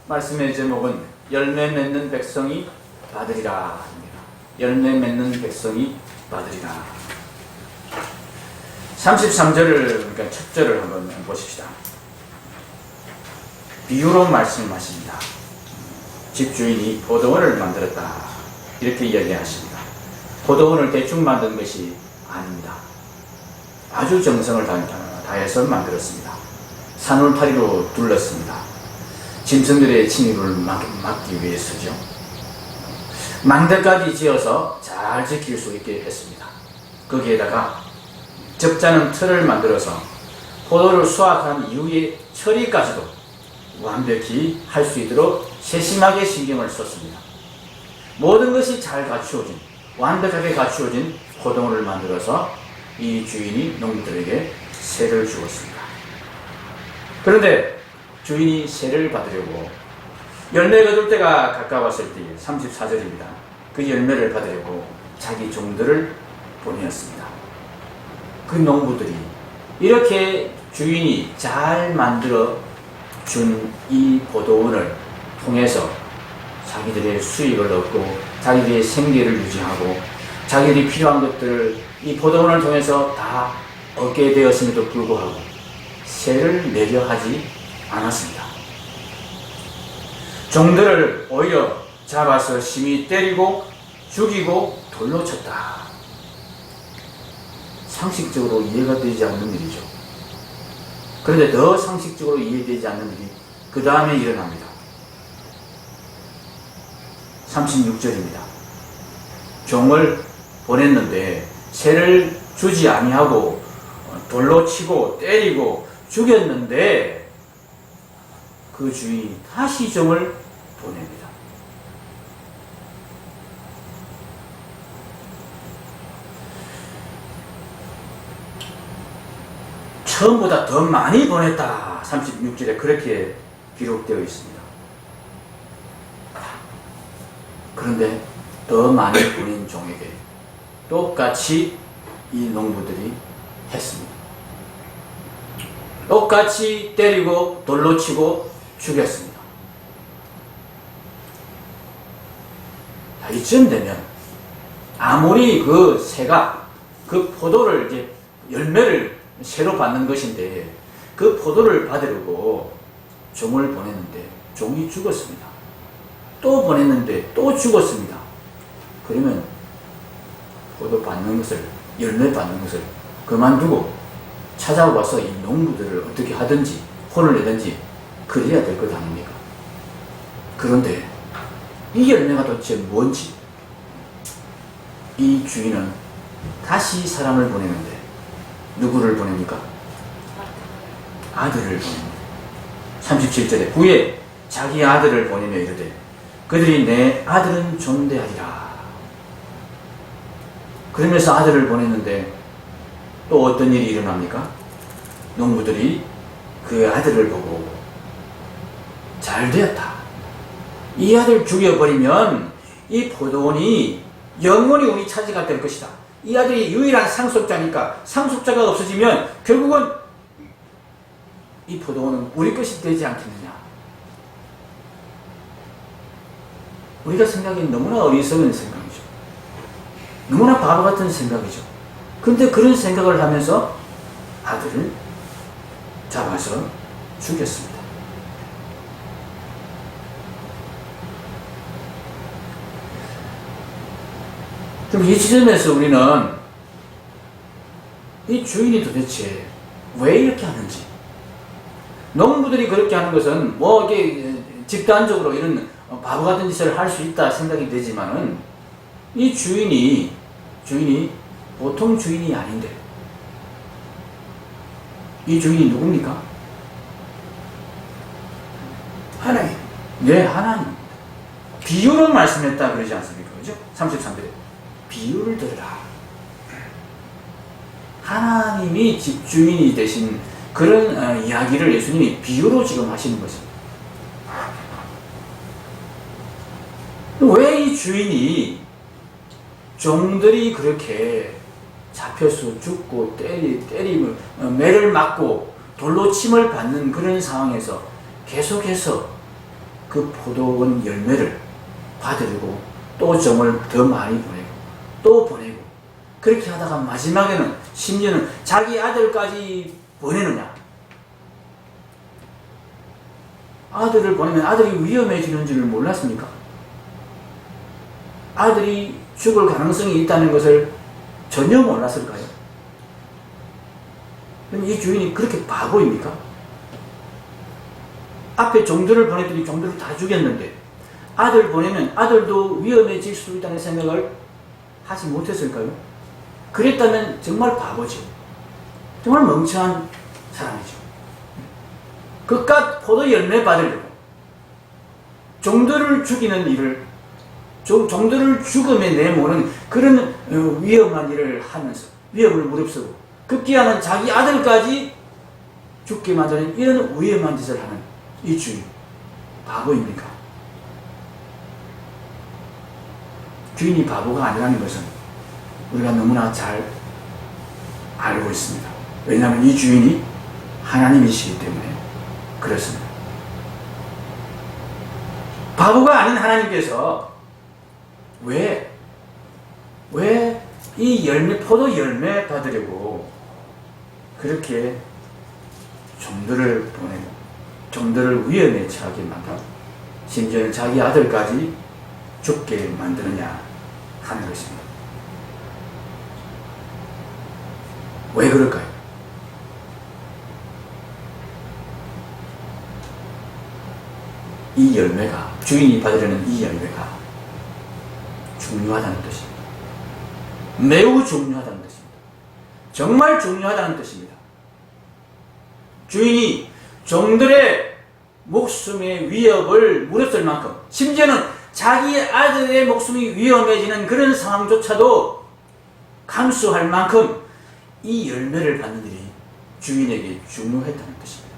말씀의 제목은 열매 맺는 백성이 받으리라 입니다. 열매 맺는 백성이 받으리라. 33절을, 그러니까 첫 절을 한번 보십시다. 비유로 말씀하십니다. 집주인이 포도원을 만들었다, 이렇게 이야기하십니다. 포도원을 대충 만든 것이 아닙니다. 아주 정성을 다해서 만들었습니다. 산울타리로 둘렀습니다. 짐승들의 침입을 막기 위해서죠. 망대까지 지어서 잘 지킬 수 있게 했습니다. 거기에다가 적잖은 틀을 만들어서 포도를 수확한 이후에 처리까지도 완벽히 할 수 있도록 세심하게 신경을 썼습니다. 모든 것이 잘 갖추어진, 완벽하게 갖추어진 포도원을 만들어서 이 주인이 농부들에게 세를 주었습니다. 그런데 주인이 세를 받으려고 열매 거둘 때가 가까웠을 때, 34절입니다. 그 열매를 받으려고 자기 종들을 보내었습니다. 그 농부들이 이렇게 주인이 잘 만들어 준 이 포도원을 통해서 자기들의 수익을 얻고 자기들의 생계를 유지하고 자기들이 필요한 것들을 이 포도원을 통해서 다 얻게 되었음에도 불구하고 세를 내려 하지 않았습니다. 종들을 오히려 잡아서 심히 때리고 죽이고 돌로 쳤다. 상식적으로 이해가 되지 않는 일이죠. 그런데 더 상식적으로 이해되지 않는 일이 그 다음에 일어납니다. 36절입니다. 종을 보냈는데 세를 주지 아니하고 돌로 치고 때리고 죽였는데 그 주인이 다시 종을 보냅니다. 처음보다 더 많이 보냈다. 36절에 그렇게 기록되어 있습니다. 그런데 더 많이 보낸 종에게 똑같이 이 농부들이 했습니다. 똑같이 때리고 돌로 치고 죽였습니다. 이쯤 되면 아무리 그 새가 그 포도를 이제 열매를 새로 받는 것인데 그 포도를 받으려고 종을 보냈는데 종이 죽었습니다. 또 보냈는데 또 죽었습니다. 그러면 포도 받는 것을, 열매 받는 것을 그만두고 찾아와서 이 농부들을 어떻게 하든지 혼을 내든지 그래야 될 것 아닙니까? 그런데 이 열매가 도대체 뭔지 이 주인은 다시 사람을 보내는데 누구를 보냅니까? 아들을 보냅니다. 37절에 후에 자기 아들을 보내며 이르되 그들이 내 아들은 존대하리라. 그러면서 아들을 보냈는데 또 어떤 일이 일어납니까? 농부들이 그 아들을 보고 잘 되었다. 이 아들 죽여버리면 이 포도원이 영원히 우리 차지가 될 것이다. 이 아들이 유일한 상속자니까 상속자가 없어지면 결국은 이 포도원은 우리 것이 되지 않겠느냐. 우리가 생각하기엔 너무나 어리석은 생각이죠. 너무나 바보 같은 생각이죠. 그런데 그런 생각을 하면서 아들을 잡아서 죽였습니다. 그럼 이 지점에서 우리는 이 주인이 도대체 왜 이렇게 하는지, 농부들이 그렇게 하는 것은 뭐 이게 집단적으로 이런 바보 같은 짓을 할 수 있다 생각이 되지만은 이 주인이 보통 주인이 아닌데 이 주인이 누굽니까? 하나님. 네, 하나님. 비유로 말씀했다 그러지 않습니까? 그죠? 33절에 비유를 들으라. 하나님이 집주인이 되신 그런 이야기를 예수님이 비유로 지금 하시는 것입니다. 왜 이 주인이 종들이 그렇게 잡혀서 죽고 때림을 매를 맞고 돌로 침을 받는 그런 상황에서 계속해서 그 포도원 열매를 받으려고 또 정을 더 많이 보내고 또 보내고 그렇게 하다가 마지막에는 심지어는 자기 아들까지 보내느냐. 아들을 보내면 아들이 위험해지는 줄 몰랐습니까? 아들이 죽을 가능성이 있다는 것을 전혀 몰랐을까요? 그럼 이 주인이 그렇게 바보입니까? 앞에 종들을 보냈더니 종들을 다 죽였는데 아들 보내면 아들도 위험해질 수 있다는 생각을 하지 못했을까요? 그랬다면 정말 바보죠. 정말 멍청한 사람이죠. 그깟 포도 열매 받으려고 종들을 죽이는 일을, 종들을 죽음에 내모는 그런 위험한 일을 하면서 위험을 무릅쓰고 급기야는 자기 아들까지 죽게 만드는 이런 위험한 짓을 하는 이 주인, 바보입니까? 주인이 바보가 아니라는 것은 우리가 너무나 잘 알고 있습니다. 왜냐하면 이 주인이 하나님이시기 때문에 그렇습니다. 바보가 아닌 하나님께서 왜 이 열매, 포도 열매 받으려고 그렇게 종들을 보내고 종들을 위험에 처하게 만들고 심지어는 자기 아들까지 죽게 만드느냐 하는 것입니다. 왜 그럴까요? 이 열매가, 주인이 받으려는 이 열매가 중요하다는 뜻입니다. 매우 중요하다는 뜻입니다. 정말 중요하다는 뜻입니다. 주인이 종들의 목숨의 위협을 무릅쓸 만큼, 심지어는 자기 아들의 목숨이 위험해지는 그런 상황조차도 감수할 만큼 이 열매를 받는 일이 주인에게 중요했다는 뜻입니다.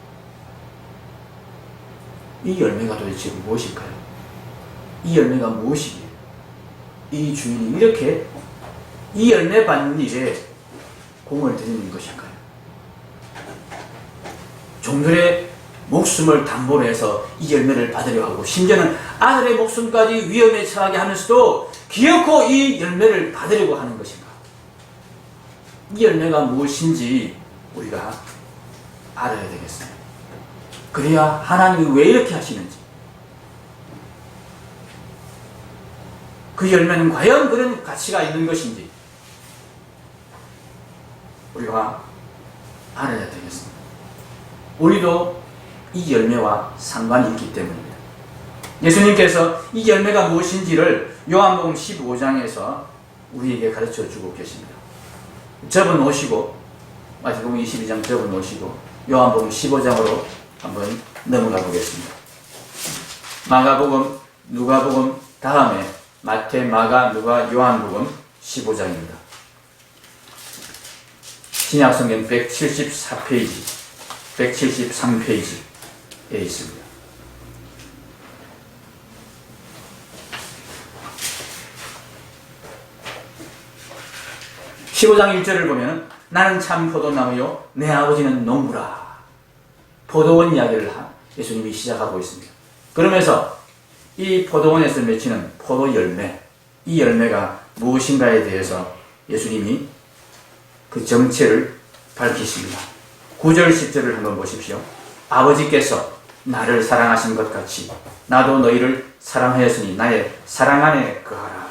이 열매가 도대체 무엇일까요? 이 열매가 무엇이기에 이 주인이 이렇게 이 열매 받는 일에 공을 들이는 것일까요? 종들의 목숨을 담보로 해서 이 열매를 받으려 하고 심지어는 아들의 목숨까지 위험에 처하게 하면서도 기어코 이 열매를 받으려고 하는 것인가? 이 열매가 무엇인지 우리가 알아야 되겠습니다. 그래야 하나님이 왜 이렇게 하시는지, 그 열매는 과연 그런 가치가 있는 것인지 우리가 알아야 되겠습니다. 우리도 이 열매와 상관이 있기 때문입니다. 예수님께서 이 열매가 무엇인지를 요한복음 15장에서 우리에게 가르쳐 주고 계십니다. 접어 놓으시고, 마태복음 22장 접어 놓으시고 요한복음 15장으로 한번 넘어가 보겠습니다. 마가복음, 누가복음 다음에 마태, 마가, 누가, 요한복음 15장입니다. 신약성경 174페이지, 173페이지에 있습니다. (15장 1절을) 보면 나는 참 포도나무요 내 아버지는 농부라. 포도원 이야기를 예수님이 시작하고 있습니다. 그러면서 이 포도원에서 맺히는 포도 열매, 이 열매가 무엇인가에 대해서 예수님이 그 정체를 밝히십니다. 9절 10절을 한번 보십시오. 아버지께서 나를 사랑하신 것 같이 나도 너희를 사랑하였으니 나의 사랑 안에 거하라.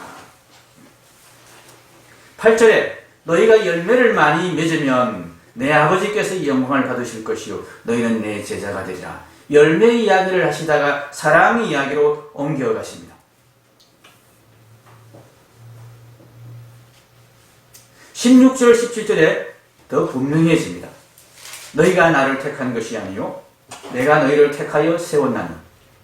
8절에 너희가 열매를 많이 맺으면 내 아버지께서 영광을 받으실 것이요 너희는 내 제자가 되리라. 열매 이야기를 하시다가 사랑 이야기로 옮겨가십니다. 16절 17절에 더 분명해집니다. 너희가 나를 택한 것이 아니요 내가 너희를 택하여 세웠나니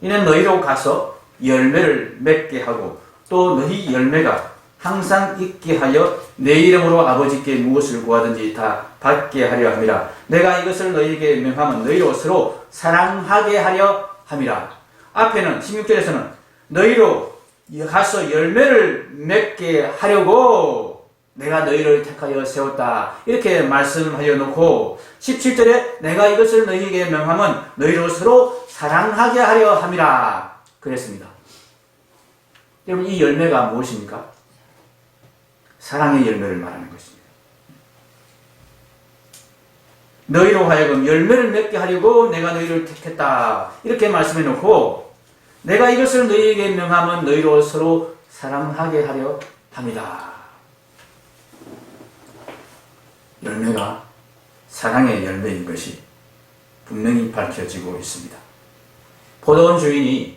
이는 너희로 가서 열매를 맺게 하고 또 너희 열매가 항상 있게 하여 내 이름으로 아버지께 무엇을 구하든지 다 받게 하려 함이라. 내가 이것을 너희에게 명하면 너희로 서로 사랑하게 하려 함이라. 앞에는 16절에서는 너희로 가서 열매를 맺게 하려고 내가 너희를 택하여 세웠다 이렇게 말씀하여 놓고 17절에 내가 이것을 너희에게 명하면 너희로 서로 사랑하게 하려 함이라 그랬습니다. 여러분, 이 열매가 무엇입니까? 사랑의 열매를 말하는 것입니다. 너희로 하여금 열매를 맺게 하려고 내가 너희를 택했다. 이렇게 말씀해 놓고, 내가 이것을 너희에게 명하면 너희로 서로 사랑하게 하려 합니다. 열매가 사랑의 열매인 것이 분명히 밝혀지고 있습니다. 포도원 주인이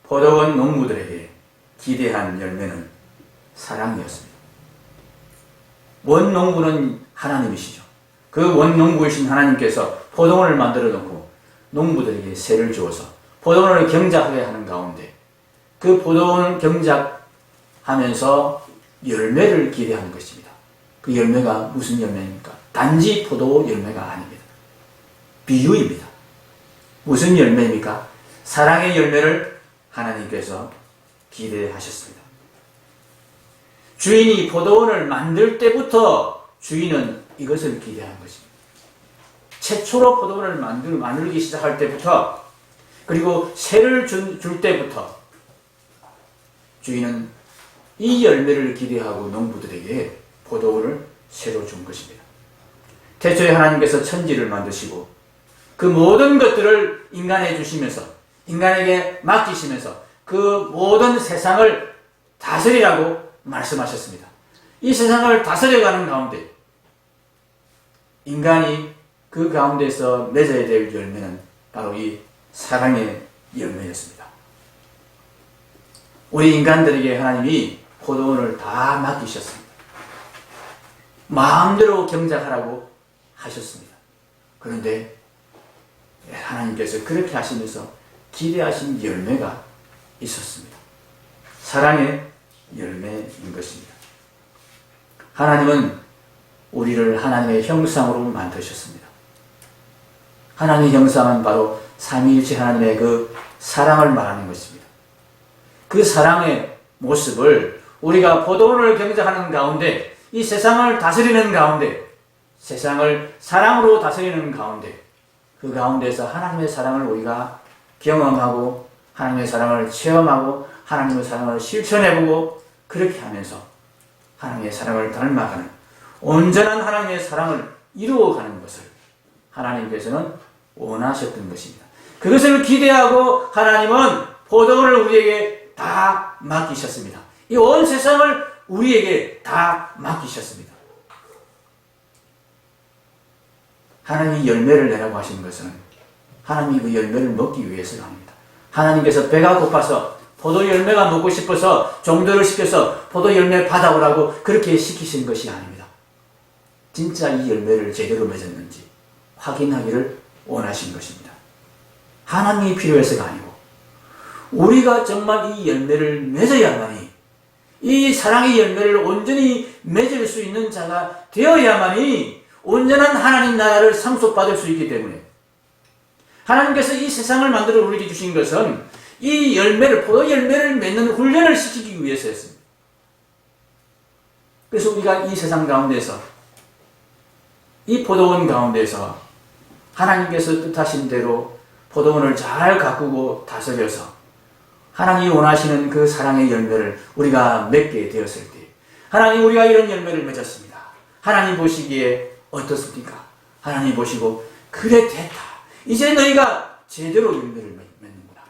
포도원 농부들에게 기대한 열매는 사랑이었습니다. 원농부는 하나님이시죠. 그 원농부이신 하나님께서 포도원을 만들어 놓고 농부들에게 세를 주어서 포도원을 경작하게 하는 가운데 그 포도원을 경작하면서 열매를 기대하는 것입니다. 그 열매가 무슨 열매입니까? 단지 포도 열매가 아닙니다. 비유입니다. 무슨 열매입니까? 사랑의 열매를 하나님께서 기대하셨습니다. 주인이 포도원을 만들 때부터 주인은 이것을 기대한 것입니다. 최초로 포도원을 만들기 시작할 때부터, 그리고 세를 줄 때부터 주인은 이 열매를 기대하고 농부들에게 포도원을 새로 준 것입니다. 태초에 하나님께서 천지를 만드시고 그 모든 것들을 인간에 주시면서, 인간에게 맡기시면서 그 모든 세상을 다스리라고 말씀하셨습니다. 이 세상을 다스려가는 가운데 인간이 그 가운데서 맺어야 될 열매는 바로 이 사랑의 열매였습니다. 우리 인간들에게 하나님이 포도원을 다 맡기셨습니다. 마음대로 경작하라고 하셨습니다. 그런데 하나님께서 그렇게 하시면서 기대하신 열매가 있었습니다. 사랑의 열매인 것입니다. 하나님은 우리를 하나님의 형상으로 만드셨습니다. 하나님의 형상은 바로 삼위일체 하나님의 그 사랑을 말하는 것입니다. 그 사랑의 모습을 우리가 포도원을 경작하는 가운데, 이 세상을 다스리는 가운데, 세상을 사랑으로 다스리는 가운데, 그 가운데서 하나님의 사랑을 우리가 경험하고 하나님의 사랑을 체험하고 하나님의 사랑을 실천해보고, 그렇게 하면서 하나님의 사랑을 닮아가는 온전한 하나님의 사랑을 이루어가는 것을 하나님께서는 원하셨던 것입니다. 그것을 기대하고 하나님은 포도원을 우리에게 다 맡기셨습니다. 이 온 세상을 우리에게 다 맡기셨습니다. 하나님이 열매를 내라고 하시는 것은 하나님이 그 열매를 먹기 위해서가 아닙니다. 하나님께서 배가 고파서 포도 열매가 먹고 싶어서 종들을 시켜서 포도 열매 받아오라고 그렇게 시키신 것이 아닙니다. 진짜 이 열매를 제대로 맺었는지 확인하기를 원하신 것입니다. 하나님이 필요해서가 아니고 우리가 정말 이 열매를 맺어야만이, 이 사랑의 열매를 온전히 맺을 수 있는 자가 되어야만이 온전한 하나님 나라를 상속받을 수 있기 때문에, 하나님께서 이 세상을 만들어 우리에게 주신 것은 이 열매를, 포도 열매를 맺는 훈련을 시키기 위해서였습니다. 그래서 우리가 이 세상 가운데서, 이 포도원 가운데서 하나님께서 뜻하신 대로 포도원을 잘 가꾸고 다스려서 하나님이 원하시는 그 사랑의 열매를 우리가 맺게 되었을 때, 하나님, 우리가 이런 열매를 맺었습니다. 하나님 보시기에 어떻습니까? 하나님 보시고, 그래, 됐다. 이제 너희가 제대로 열매를 맺는구나.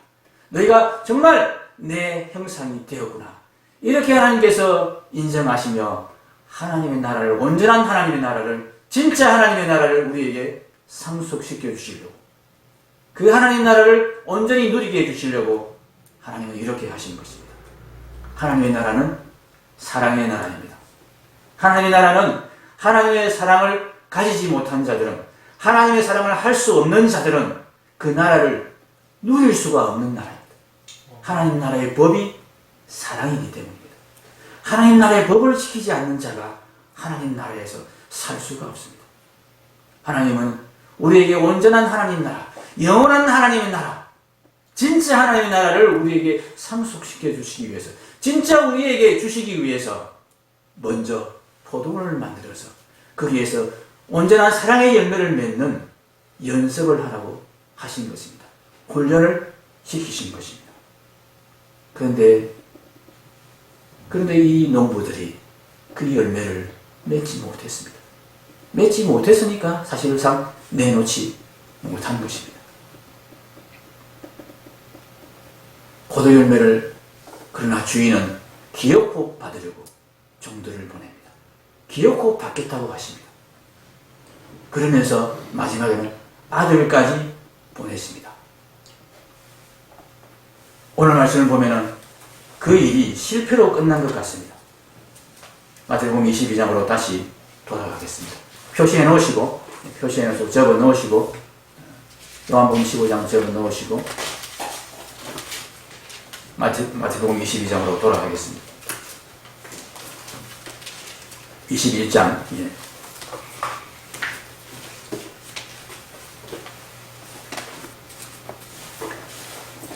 너희가 정말 내 형상이 되었구나. 이렇게 하나님께서 인정하시며 하나님의 나라를, 온전한 하나님의 나라를, 진짜 하나님의 나라를 우리에게 상속시켜 주시려고, 그 하나님 나라를 온전히 누리게 해주시려고 하나님은 이렇게 하신 것입니다. 하나님의 나라는 사랑의 나라입니다. 하나님의 나라는 하나님의 사랑을 가지지 못한 자들은, 하나님의 사랑을 할 수 없는 자들은 그 나라를 누릴 수가 없는 나라입니다. 하나님 나라의 법이 사랑이기 때문입니다. 하나님 나라의 법을 지키지 않는 자가 하나님 나라에서 살 수가 없습니다. 하나님은 우리에게 온전한 하나님 나라, 영원한 하나님의 나라, 진짜 하나님의 나라를 우리에게 상속시켜 주시기 위해서, 진짜 우리에게 주시기 위해서 먼저 포도원을 만들어서 거기에서 온전한 사랑의 열매를 맺는 연습을 하라고 하신 것입니다. 훈련을 시키신 것입니다. 그런데 이 농부들이 그 열매를 맺지 못했습니다. 맺지 못했으니까 사실상 내놓지 못한 것입니다. 포도 열매를 그러나 주인은 기어코 받으려고 종들을 보냅니다. 기어코 받겠다고 하십니다. 그러면서 마지막에는 아들까지 보냈습니다. 오늘 말씀을 보면은 그 일이 실패로 끝난 것 같습니다. 마태복음 22장으로 다시 돌아가겠습니다. 표시해 놓으시고, 적어 놓으시고, 요한복음 15장 적어 놓으시고, 마태복음 22장으로 돌아가겠습니다. 21장,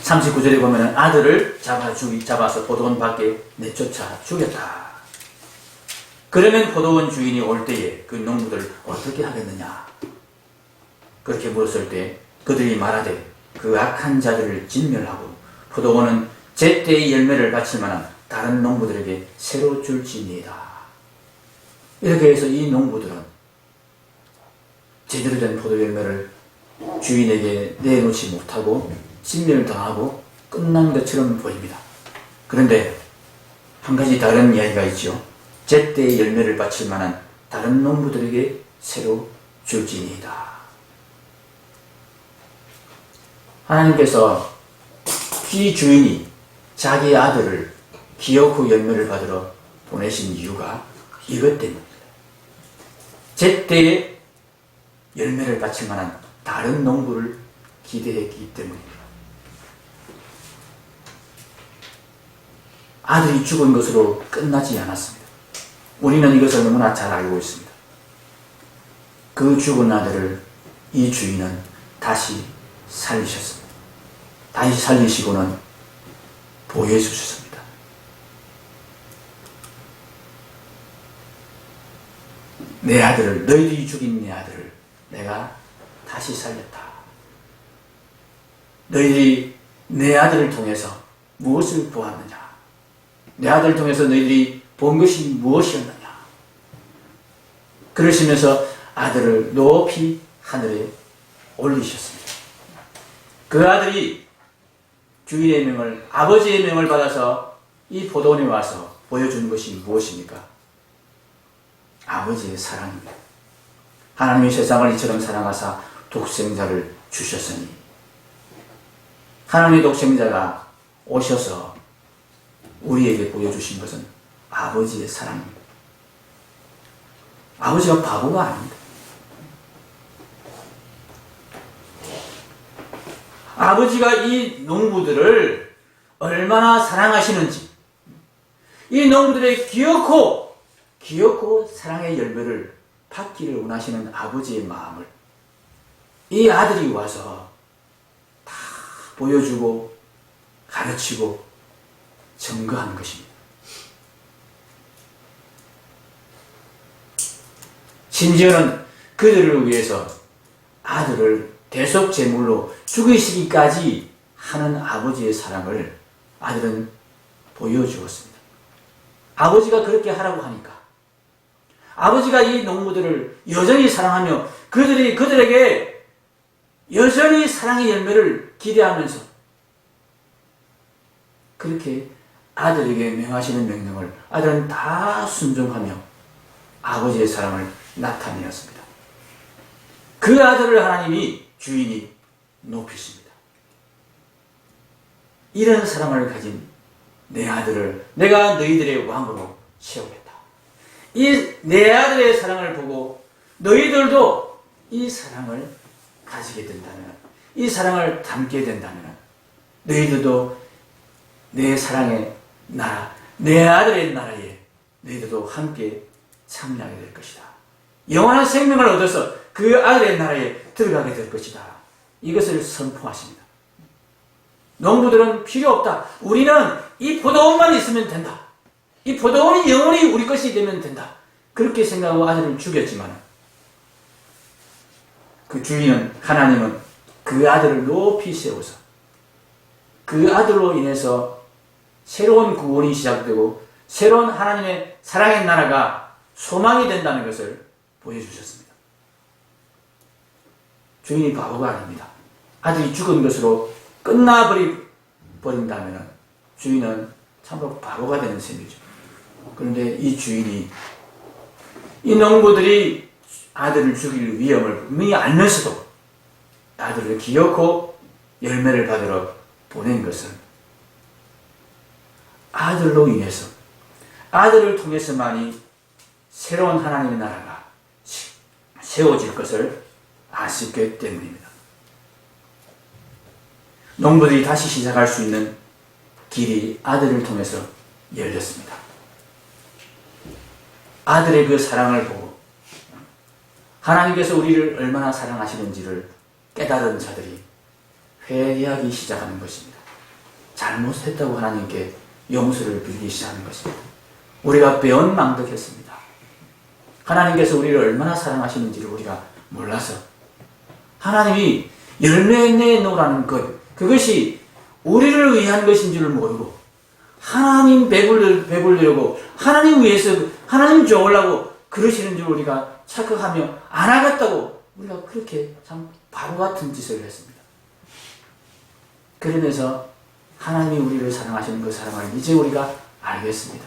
39절에 보면은 아들을 잡아서 포도원 밖에 내쫓아 죽였다. 그러면 포도원 주인이 올 때에 그 농부들을 어떻게 하겠느냐? 그렇게 물었을 때 그들이 말하되 그 악한 자들을 진멸하고 포도원은 제때의 열매를 바칠 만한 다른 농부들에게 새로 줄지니이다. 이렇게 해서 이 농부들은 제대로 된 포도 열매를 주인에게 내놓지 못하고 진멸당하고 끝난 것처럼 보입니다. 그런데 한 가지 다른 이야기가 있죠. 제때의 열매를 바칠 만한 다른 농부들에게 새로 줄지니이다. 하나님께서 이 주인이 자기 아들을 기어코 열매를 받으러 보내신 이유가 이것 때문입니다. 제때에 열매를 바칠 만한 다른 농부를 기대했기 때문입니다. 아들이 죽은 것으로 끝나지 않았습니다. 우리는 이것을 너무나 잘 알고 있습니다. 그 죽은 아들을 이 주인은 다시 살리셨습니다. 다시 살리시고는 보여주셨습니다. 내 아들을, 너희들이 죽인 내 아들을 내가 다시 살렸다. 너희들이 내 아들을 통해서 무엇을 보았느냐? 내 아들을 통해서 너희들이 본 것이 무엇이었느냐? 그러시면서 아들을 높이 하늘에 올리셨습니다. 그 아들이 주인의 명을, 아버지의 명을 받아서 이 포도원에 와서 보여준 것이 무엇입니까? 아버지의 사랑입니다. 하나님이 세상을 이처럼 사랑하사 독생자를 주셨으니 하나님의 독생자가 오셔서 우리에게 보여주신 것은 아버지의 사랑입니다. 아버지가 바보가 아닙니다. 아버지가 이 농부들을 얼마나 사랑하시는지, 이 농부들의 기어코 사랑의 열매를 받기를 원하시는 아버지의 마음을 이 아들이 와서 다 보여주고 가르치고 증거하는 것입니다. 심지어는 그들을 위해서 아들을 대속 제물로 죽이시기까지 하는 아버지의 사랑을 아들은 보여주었습니다. 아버지가 그렇게 하라고 하니까, 아버지가 이 농부들을 여전히 사랑하며 그들에게 여전히 사랑의 열매를 기대하면서 그렇게 아들에게 명하시는 명령을 아들은 다 순종하며 아버지의 사랑을 나타내었습니다. 그 아들을 하나님이, 주인이 높이십니다. 이런 사랑을 가진 내 아들을 내가 너희들의 왕으로 세우겠다. 이 내 아들의 사랑을 보고 너희들도 이 사랑을 가지게 된다면, 이 사랑을 담게 된다면 너희들도 내 사랑의 나라, 내 아들의 나라에 너희들도 함께 참여하게 될 것이다. 영원한 생명을 얻어서 그 아들의 나라에 들어가게 될 것이다. 이것을 선포하십니다. 농부들은 필요 없다. 우리는 이 포도원만 있으면 된다. 이 포도원이 영원히 우리 것이 되면 된다. 그렇게 생각하고 아들을 죽였지만 그 주인은, 하나님은 그 아들을 높이 세워서 그 아들로 인해서 새로운 구원이 시작되고 새로운 하나님의 사랑의 나라가 소망이 된다는 것을 보여주셨습니다. 주인이 바보가 아닙니다. 아들이 죽은 것으로 끝나버린다면 주인은 참으로 바보가 되는 셈이죠. 그런데 이 주인이 이 농부들이 아들을 죽일 위험을 분명히 알면서도 아들을 기어코 열매를 받으러 보낸 것은 아들로 인해서, 아들을 통해서만이 새로운 하나님의 나라가 세워질 것을 아셨기 때문입니다. 농부들이 다시 시작할 수 있는 길이 아들을 통해서 열렸습니다. 아들의 그 사랑을 보고 하나님께서 우리를 얼마나 사랑하시는지를 깨달은 자들이 회개하기 시작하는 것입니다. 잘못했다고 하나님께 용서를 빌기 시작하는 것입니다. 우리가 배은망덕했습니다. 하나님께서 우리를 얼마나 사랑하시는지를 우리가 몰라서 하나님이 열매 내놓으라는 것, 그것이 우리를 위한 것인 줄을 모르고 하나님 배불리려고 하나님 위해서 하나님 좋으려고 그러시는 줄 우리가 착각하며 안 하겠다고 우리가 그렇게 참 바보 같은 짓을 했습니다. 그러면서 하나님이 우리를 사랑하시는 그 사랑을 이제 우리가 알겠습니다.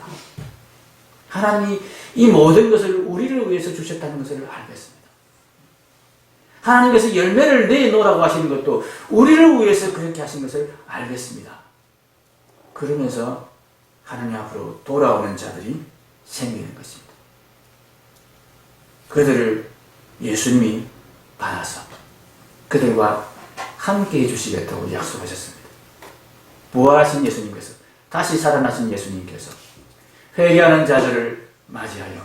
하나님이 이 모든 것을 우리를 위해서 주셨다는 것을 알겠습니다. 하나님께서 열매를 내놓으라고 하시는 것도 우리를 위해서 그렇게 하신 것을 알겠습니다. 그러면서 하나님 앞으로 돌아오는 자들이 생기는 것입니다. 그들을 예수님이 받아서 그들과 함께 해주시겠다고 약속하셨습니다. 부활하신 예수님께서, 다시 살아나신 예수님께서 회개하는 자들을 맞이하여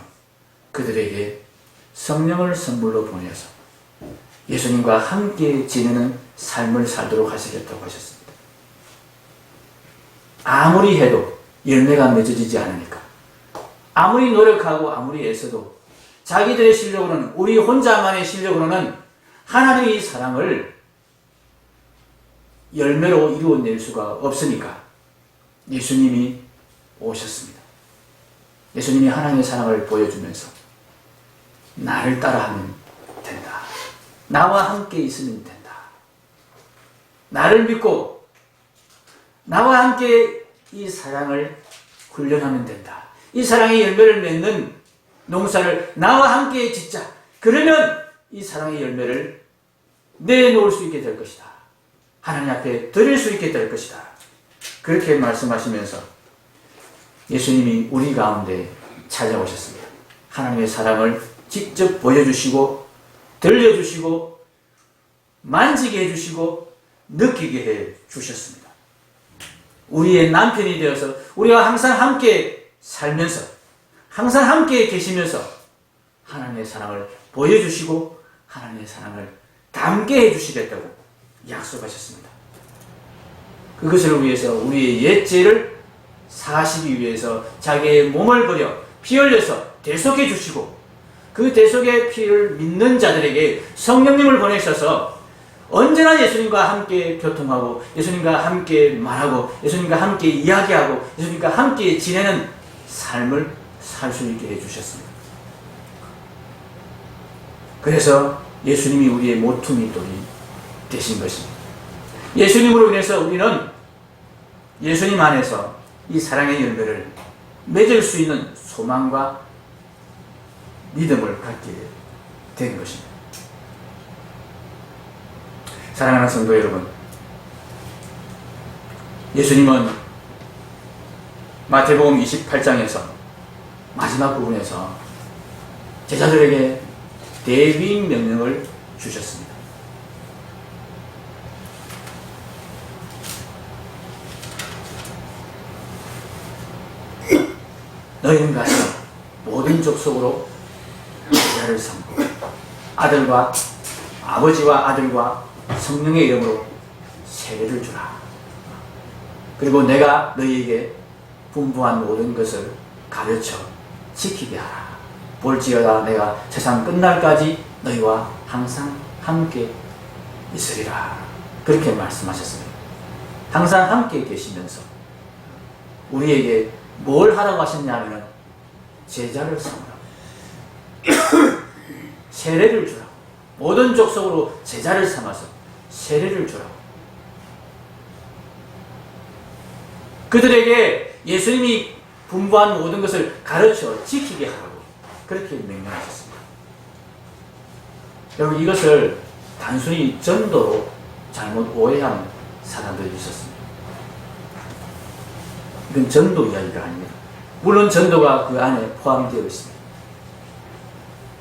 그들에게 성령을 선물로 보내서 예수님과 함께 지내는 삶을 살도록 하시겠다고 하셨습니다. 아무리 해도 열매가 맺어지지 않으니까, 아무리 노력하고 아무리 애써도 자기들의 실력으로는, 우리 혼자만의 실력으로는 하나님의 사랑을 열매로 이루어낼 수가 없으니까 예수님이 오셨습니다. 예수님이 하나님의 사랑을 보여주면서 나를 따라하면 된다. 나와 함께 있으면 된다. 나를 믿고 나와 함께 이 사랑을 훈련하면 된다. 이 사랑의 열매를 맺는 농사를 나와 함께 짓자. 그러면 이 사랑의 열매를 내놓을 수 있게 될 것이다. 하나님 앞에 드릴 수 있게 될 것이다. 그렇게 말씀하시면서 예수님이 우리 가운데 찾아오셨습니다. 하나님의 사랑을 직접 보여주시고 들려주시고 만지게 해주시고 느끼게 해주셨습니다. 우리의 남편이 되어서 우리가 항상 함께 살면서 항상 함께 계시면서 하나님의 사랑을 보여주시고 하나님의 사랑을 담게 해주시겠다고 약속하셨습니다. 그것을 위해서 우리의 옛죄를 사시기 위해서 자기의 몸을 버려 피 흘려서 대속해 주시고 그 대속의 피를 믿는 자들에게 성령님을 보내셔서 언제나 예수님과 함께 교통하고 예수님과 함께 말하고 예수님과 함께 이야기하고 예수님과 함께 지내는 삶을 살 수 있게 해주셨습니다. 그래서 예수님이 우리의 모퉁이 돌이 되신 것입니다. 예수님으로 인해서 우리는 예수님 안에서 이 사랑의 열매를 맺을 수 있는 소망과 믿음을 갖게 된 것입니다. 사랑하는 성도 여러분, 예수님은 마태복음 28장에서 마지막 부분에서 제자들에게 대비 명령을 주셨습니다. 너희는 가서 모든 족속으로 제자를 삼고 아들과 아버지와 아들과 성령의 이름으로 세례를 주라. 그리고 내가 너희에게 분부한 모든 것을 가르쳐 지키게 하라. 볼지어다 내가 세상 끝날까지 너희와 항상 함께 있으리라. 그렇게 말씀하셨습니다. 항상 함께 계시면서 우리에게 뭘 하라고 하셨냐면 제자를 삼으라고. 세례를 주라고. 모든 족속으로 제자를 삼아서 세례를 주라고. 그들에게 예수님이 분부한 모든 것을 가르쳐 지키게 하라고 그렇게 명령하셨습니다. 여러분, 이것을 단순히 전도로 잘못 오해한 사람들이 있었습니다. 이건 전도 이야기가 아닙니다. 물론 전도가 그 안에 포함되어 있습니다.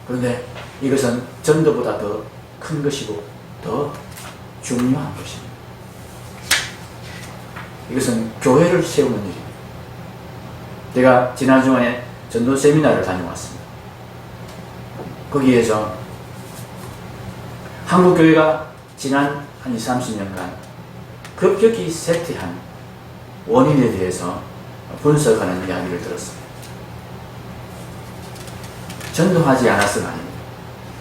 그런데 이것은 전도보다 더 큰 것이고 더 중요한 것입니다. 이것은 교회를 세우는 일입니다. 제가 지난 주간에 전도 세미나를 다녀왔습니다. 거기에서 한국교회가 지난 한 20, 30년간 급격히 쇠퇴한 원인에 대해서 분석하는 이야기를 들었습니다. 전도하지 않아서가 아닙니다.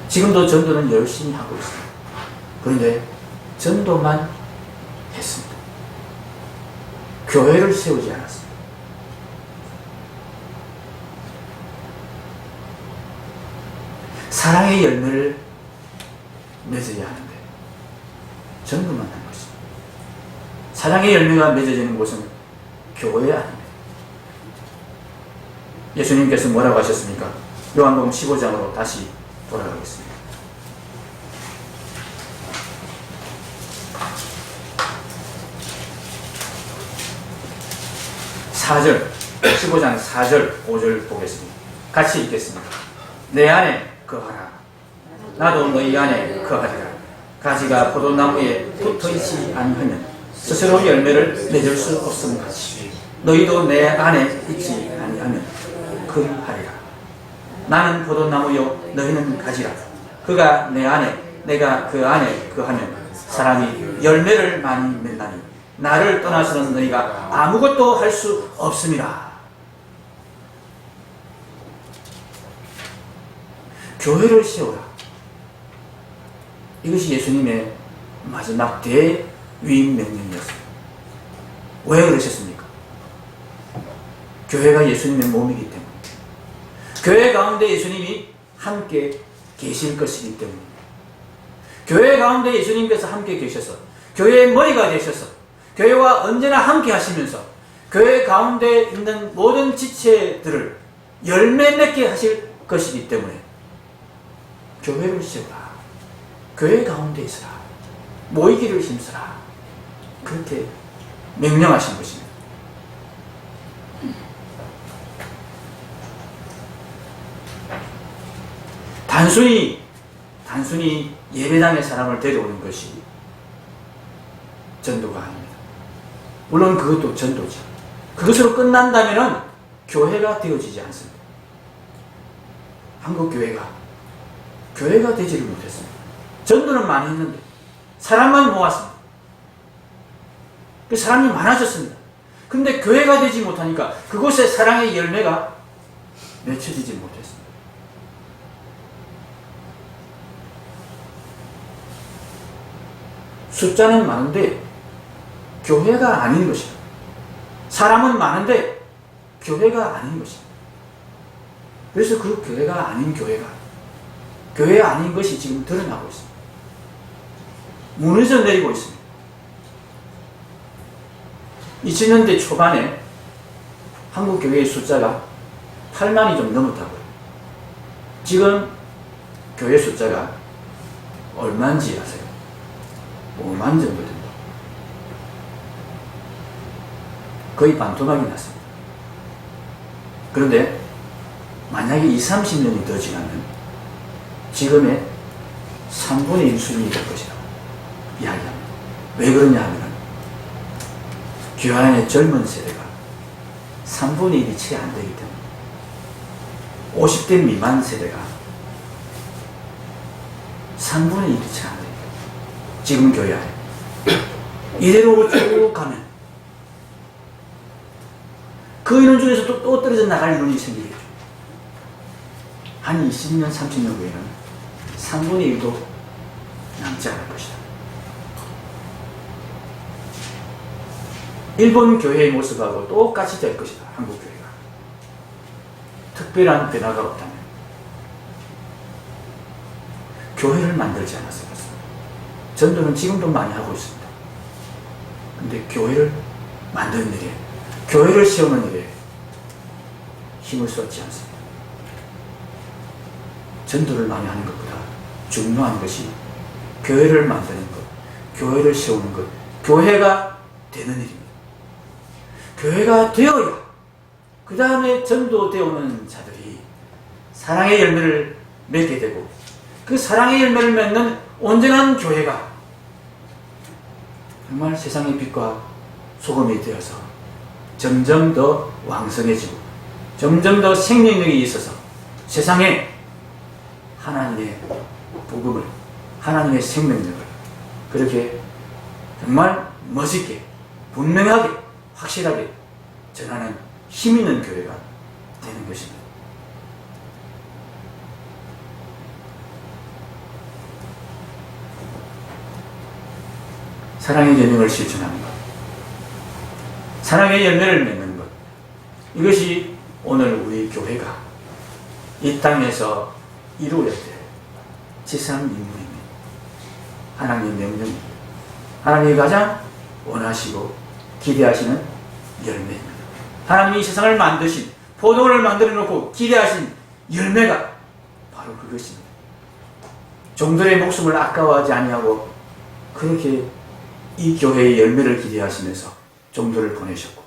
지금도 전도는 열심히 하고 있습니다. 그런데 전도만 했습니다. 교회를 세우지 않았습니다. 사랑의 열매를 맺어야 하는데 전도만 한 것입니다. 사랑의 열매가 맺어지는 곳은 교회 아닙니다. 예수님께서 뭐라고 하셨습니까? 요한복음 15장으로 다시 돌아가겠습니다. 4절, 15장 4절, 5절 보겠습니다. 같이 읽겠습니다. 내 안에 거하라. 나도 너희 안에 거하리라. 가지가 포도나무에 붙어있지 않으면 스스로 열매를 맺을 수 없음 같이 너희도 내 안에 있지 아니하면 그리하리라. 나는 포도나무요 너희는 가지라. 그가 내 안에 내가 그 안에 거하면 사람이 열매를 많이 맺나니 나를 떠나서는 너희가 아무것도 할 수 없습니다. 교회를 세우라. 이것이 예수님의 마지막 대위임 명령이었습니다. 왜 그러셨습니까? 교회가 예수님의 몸이기 때문에, 교회 가운데 예수님이 함께 계실 것이기 때문입니다. 교회 가운데 예수님께서 함께 계셔서 교회의 머리가 되셔서 교회와 언제나 함께 하시면서 교회 가운데 있는 모든 지체들을 열매 맺게 하실 것이기 때문에 교회를 세우라. 교회 가운데 있으라. 모이기를 힘쓰라. 그렇게 명령하신 것입니다. 단순히 예배당의 사람을 데려오는 것이 전도가 아닙니다. 물론 그것도 전도죠. 그것으로 끝난다면 교회가 되어지지 않습니다. 한국 교회가 되지를 못했습니다. 전도는 많이 했는데 사람만 모았습니다. 그 사람이 많아졌습니다. 그런데 교회가 되지 못하니까 그곳에 사랑의 열매가 맺혀지지 못했습니다. 숫자는 많은데 교회가 아닌 것이다. 사람은 많은데 교회가 아닌 것입니다. 그래서 그 교회가 아닌 교회 아닌 것이 지금 드러나고 있습니다. 무너져 내리고 있습니다. 2000년대 초반에 한국 교회의 숫자가 8만이 좀 넘었다고요. 지금 교회 숫자가 얼마인지 아세요? 5만 정도 됩니다. 거의 반토막이 났습니다. 그런데 만약에 20, 30년이 더 지나면 지금의 3분의 1 수준이 될 것이라고 이야기합니다. 왜 그러냐 하면 교회 안의 젊은 세대가 3분의 1이 채 안 되기 때문에 50대 미만 세대가 3분의 1이 채 안 됩니다. 지금 교회 안에 이대로 쭉 가면 그 인원 중에서 또 떨어져 나갈 인원이 생기겠죠. 한 20년, 30년 후에는 3분의 1도 남지 않을 것이다. 일본 교회의 모습하고 똑같이 될 것이다. 한국 교회가. 특별한 변화가 없다면 교회를 만들지 않았을까. 전도는 지금도 많이 하고 있습니다. 근데 교회를 만드는 일에, 교회를 세우는 일에 힘을 쏟지 않습니다. 전도를 많이 하는 것보다 중요한 것이 교회를 만드는 것, 교회를 세우는 것, 교회가 되는 일입니다. 교회가 되어야 그 다음에 전도되어 오는 자들이 사랑의 열매를 맺게 되고, 그 사랑의 열매를 맺는 온전한 교회가 정말 세상의 빛과 소금이 되어서 점점 더 왕성해지고 점점 더 생명력이 있어서 세상에 하나님의 복음을, 하나님의 생명력을 그렇게 정말 멋있게, 분명하게, 확실하게 전하는 힘 있는 교회가 되는 것입니다. 사랑의 계명을 실천하는 것, 사랑의 열매를 맺는 것, 이것이 오늘 우리 교회가 이 땅에서 이루어야 될 지상 임무입니다. 하나님의 명령입니다. 하나님이 가장 원하시고 기대하시는 열매입니다. 하나님이 이 세상을 만드신, 포도를 만들어 놓고 기대하신 열매가 바로 그것입니다. 종들의 목숨을 아까워하지 아니하고 그렇게 이 교회의 열매를 기대하시면서 종들을 보내셨고,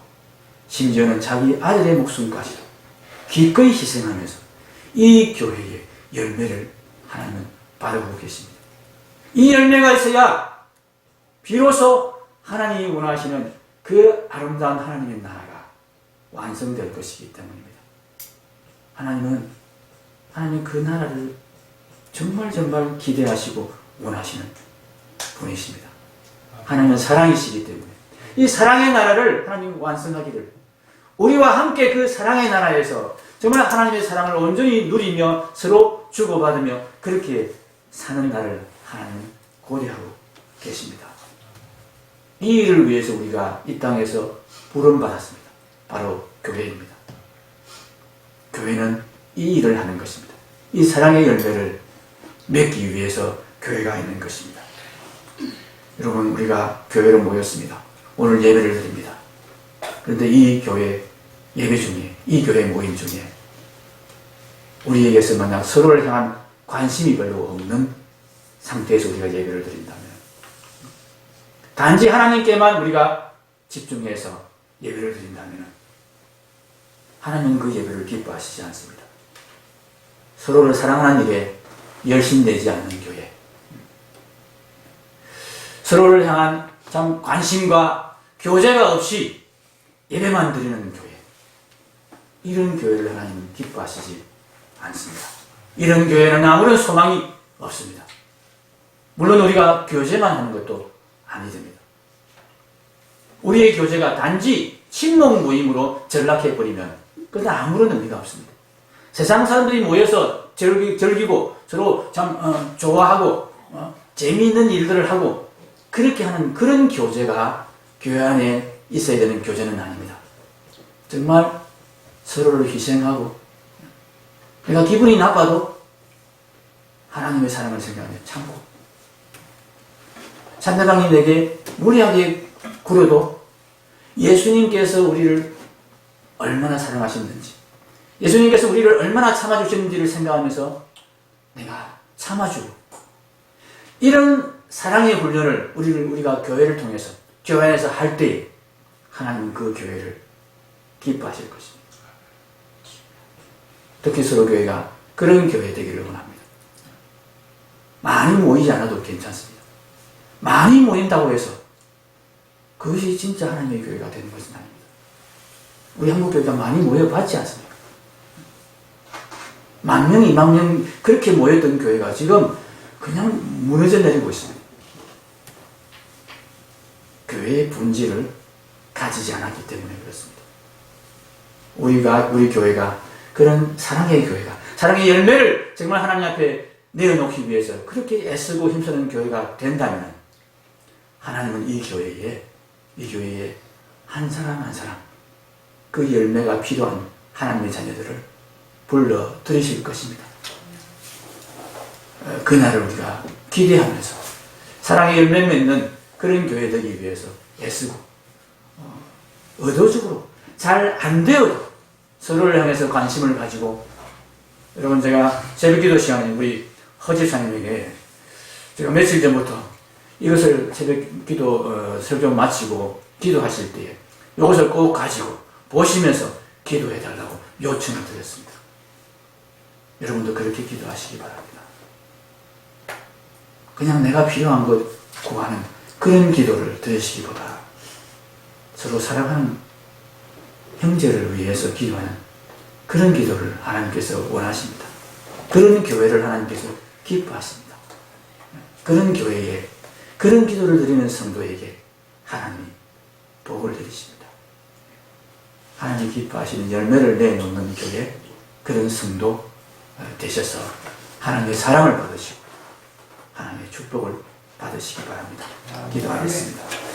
심지어는 자기 아들의 목숨까지 기꺼이 희생하면서 이 교회의 열매를 하나님은 바라보고 계십니다. 이 열매가 있어야 비로소 하나님이 원하시는 그 아름다운 하나님의 나라가 완성될 것이기 때문입니다. 하나님은 그 나라를 정말 기대하시고 원하시는 분이십니다. 하나님은 사랑이시기 때문에 이 사랑의 나라를 하나님 완성하기를, 우리와 함께 그 사랑의 나라에서 정말 하나님의 사랑을 온전히 누리며 서로 주고받으며 그렇게 사는 날을 하나님 고려하고 계십니다. 이 일을 위해서 우리가 이 땅에서 부름받았습니다. 바로 교회입니다. 교회는 이 일을 하는 것입니다. 이 사랑의 열매를 맺기 위해서 교회가 있는 것입니다. 여러분, 우리가 교회로 모였습니다. 오늘 예배를 드립니다. 그런데 이 교회 예배 중에, 이 교회 모임 중에 우리에게서 만약 서로를 향한 관심이 별로 없는 상태에서 우리가 예배를 드린다면, 단지 하나님께만 우리가 집중해서 예배를 드린다면 하나님은 그 예배를 기뻐하시지 않습니다. 서로를 사랑하는 일에 열심 내지 않는 교회, 서로를 향한 참 관심과 교제가 없이 예배만 드리는 교회, 이런 교회를 하나님은 기뻐하시지 않습니다. 이런 교회는 아무런 소망이 없습니다. 물론 우리가 교제만 하는 것도 아니 됩니다. 우리의 교제가 단지 친목 모임으로 전락해버리면 그건 아무런 의미가 없습니다. 세상 사람들이 모여서 즐기고 서로 참 좋아하고 재미있는 일들을 하고 그렇게 하는 그런 교제가 교회 안에 있어야 되는 교제는 아닙니다. 정말 서로를 희생하고 내가 기분이 나빠도 하나님의 사랑을 생각하며 참고, 상대방이 내게 무리하게 구려도 예수님께서 우리를 얼마나 사랑하셨는지, 예수님께서 우리를 얼마나 참아주셨는지를 생각하면서 내가 참아주고, 이런 사랑의 훈련을 우리가 교회를 통해서, 교회 안에서 할 때에 하나님은 그 교회를 기뻐하실 것입니다. 특히 서로교회가 그런 교회 되기를 원합니다. 많이 모이지 않아도 괜찮습니다. 많이 모인다고 해서 그것이 진짜 하나님의 교회가 되는 것은 아닙니다. 우리 한국교회가 많이 모여봤지 않습니까? 10,000명, 20,000명 그렇게 모였던 교회가 지금 그냥 무너져 내리고 있습니다. 교회의 본질을 가지지 않았기 때문에 그렇습니다. 우리 교회가 그런 사랑의 교회가, 사랑의 열매를 정말 하나님 앞에 내어놓기 위해서 그렇게 애쓰고 힘쓰는 교회가 된다면 하나님은 이 교회에 한 사람 한 사람 그 열매가 필요한 하나님의 자녀들을 불러 들이실 것입니다. 그날을 우리가 기대하면서 사랑의 열매 맺는 그런 교회 되기 위해서 애쓰고 의도적으로 잘 안 되어도 서로를 향해서 관심을 가지고, 여러분 제가 새벽기도 시간에 우리 허집사님에게 제가 며칠 전부터 이것을 새벽기도 설교 마치고 기도하실 때에 이것을 꼭 가지고 보시면서 기도해 달라고 요청을 드렸습니다. 여러분도 그렇게 기도하시기 바랍니다. 그냥 내가 필요한 것 구하는 그런 기도를 드리시기보다 서로 사랑하는 형제를 위해서 기도하는 그런 기도를 하나님께서 원하십니다. 그런 교회를 하나님께서 기뻐하십니다. 그런 교회에 그런 기도를 드리는 성도에게 하나님이 복을 드리십니다. 하나님이 기뻐하시는 열매를 내놓는 교회, 그런 성도 되셔서 하나님의 사랑을 받으시고 하나님의 축복을 받으시기 바랍니다. 기도하겠습니다.